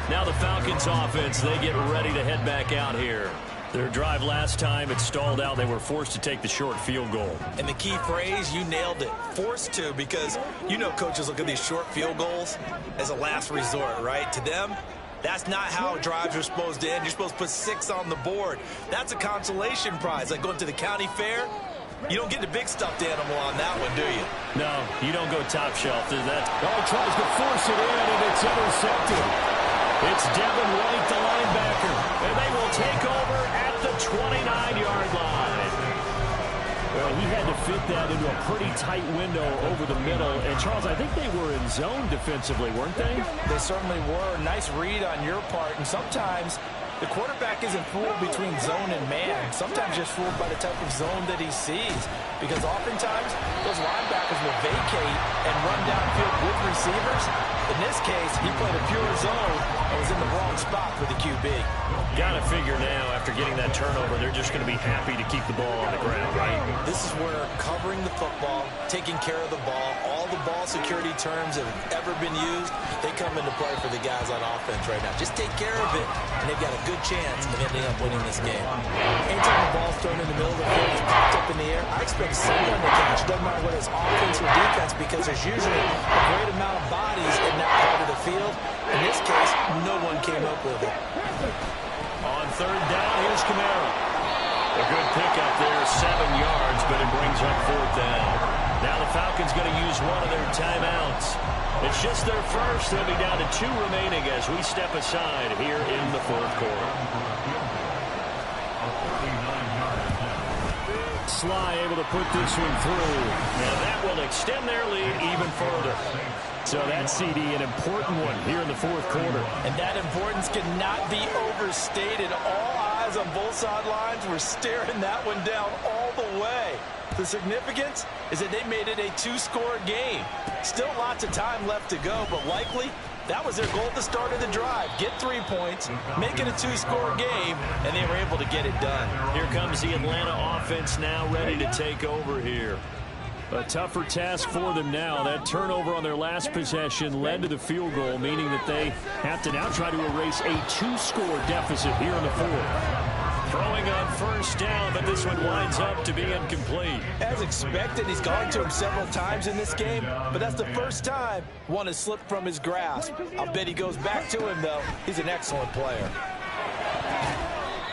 Now the Falcons offense, they get ready to head back out here. Their drive last time, it stalled out. They were forced to take the short field goal. And the key phrase, you nailed it, forced to, because you know coaches look at these short field goals as a last resort, right? To them, that's not how drives are supposed to end. You're supposed to put 6 on the board. That's a consolation prize, like going to the county fair. You don't get the big stuffed animal on that one, do you? No, you don't go top shelf. He tries to force it in, and it's intercepted. It's Devin White, the linebacker, and they will take over at the 29-yard line. Well, he had to fit that into a pretty tight window over the middle. And, Charles, I think they were in zone defensively, weren't they? They certainly were. Nice read on your part. And sometimes the quarterback isn't fooled between zone and man. Sometimes just fooled by the type of zone that he sees. Because oftentimes, those linebackers will vacate and run downfield with receivers. In this case, he played a pure zone and was in the wrong spot for the QB. Got to figure now, after getting that turnover, they're just going to be happy to keep the ball on the ground, right? This is where covering the football, taking care of the ball, all the ball security terms that have ever been used, they come into play for the guys on offense right now. Just take care of it, and they've got a good chance of ending up winning this game. Anytime the ball's thrown in the middle of the field, it's popped up in the air, I expect someone to catch. Doesn't matter whether it's offense or defense, because there's usually a great amount of bodies in that part of the field. In this case, no one came up with it. On 3rd down, here's Kamara. A good pickup there, 7 yards, but it brings up 4th down. Now the Falcons going to use one of their timeouts. It's just their first. They'll be down to 2 remaining as we step aside here in the 4th quarter. Sly able to put this one through. And that will extend their lead even further. So that CD, an important one here in the 4th quarter. And that importance cannot be overstated. All eyes on both sidelines were staring that one down all the way. The significance is that they made it a 2-score game. Still lots of time left to go, but likely that was their goal at the start of the drive. Get 3 points, make it a 2-score game, and they were able to get it done. Here comes the Atlanta offense now ready to take over here. A tougher task for them now. That turnover on their last possession led to the field goal, meaning that they have to now try to erase a 2-score deficit here in the 4th. Throwing on 1st down, but this one winds up to be incomplete. As expected, he's gone to him several times in this game, but that's the first time one has slipped from his grasp. I'll bet he goes back to him, though. He's an excellent player.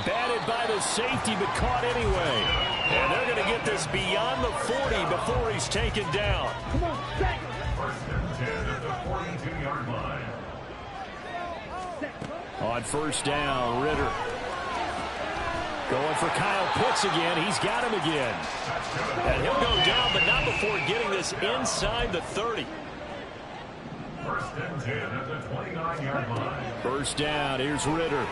Batted by the safety, but caught anyway. And they're going to get this beyond the 40 before he's taken down. Come on, set. 1st and 10 at the 42-yard line. On 1st down, Ritter. Going for Kyle Pitts again. He's got him again. And he'll go down, but not before getting this inside the 30. 1st and 10 at the 29-yard line. 1st down, here's Ritter.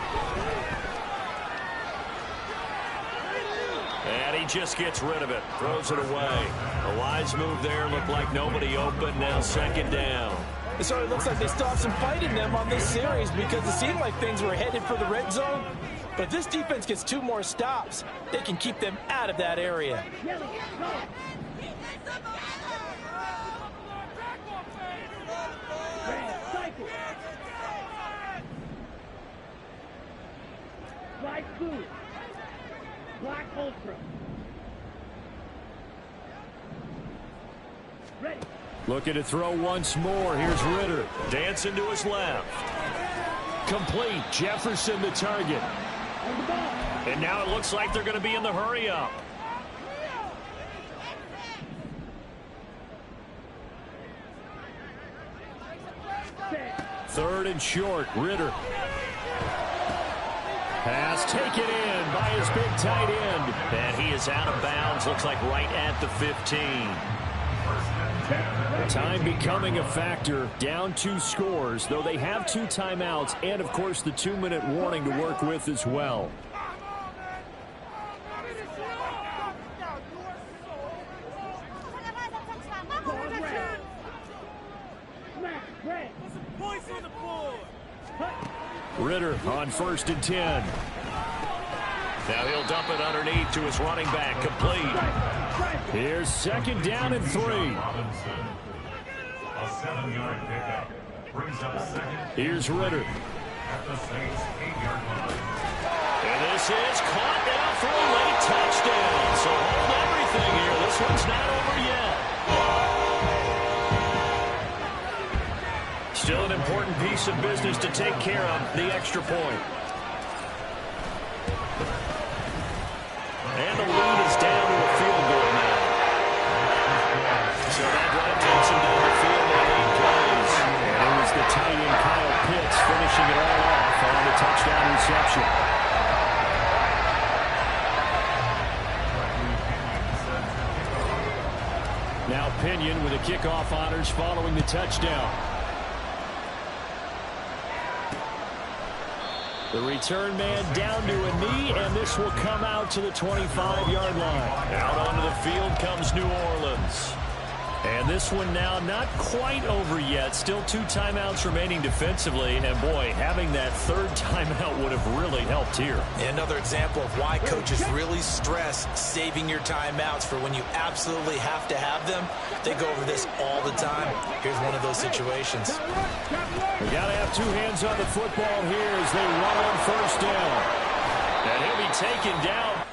And he just gets rid of it, throws it away. A wise move there, looked like nobody open, now 2nd down. It sort of looks like they still have some fight in them on this series because it seemed like things were headed for the red zone. But if this defense gets 2 more stops, they can keep them out of that area. Black food. Black ultra. Ready. Looking to throw once more. Here's Ritter. Dancing to his left. Complete. Jefferson the target. And now it looks like they're going to be in the hurry up. Third and short. Ritter. Pass taken in by his big tight end. And he is out of bounds. Looks like right at the 15. Time becoming a factor. Down 2 scores, though they have 2 timeouts and, of course, the 2-minute warning to work with as well. Ritter on 1st and 10. Now he'll dump it underneath to his running back. Complete. Here's 2nd down and 3. Robinson. A 7-yard pickup. Brings up 2nd. Here's Ritter. At the Saints' 8-yard line. And this is caught now for a late touchdown. So hold everything here. This one's not over yet. Still an important piece of business to take care of, the extra point. And the lead is down to a field goal now. So that drive takes him down the field in 8 plays. And it was the tight end Kyle Pitts finishing it all off on the touchdown reception. Now Pinion with the kickoff honors following the touchdown. The return man down to a knee, and this will come out to the 25-yard line. Out onto the field comes New Orleans. And this one now not quite over yet. Still 2 timeouts remaining defensively. And, boy, having that 3rd timeout would have really helped here. Another example of why coaches really stress saving your timeouts for when you absolutely have to have them. They go over this all the time. Here's one of those situations. We got to have 2 hands on the football here as they run on 1st down. And he'll be taken down.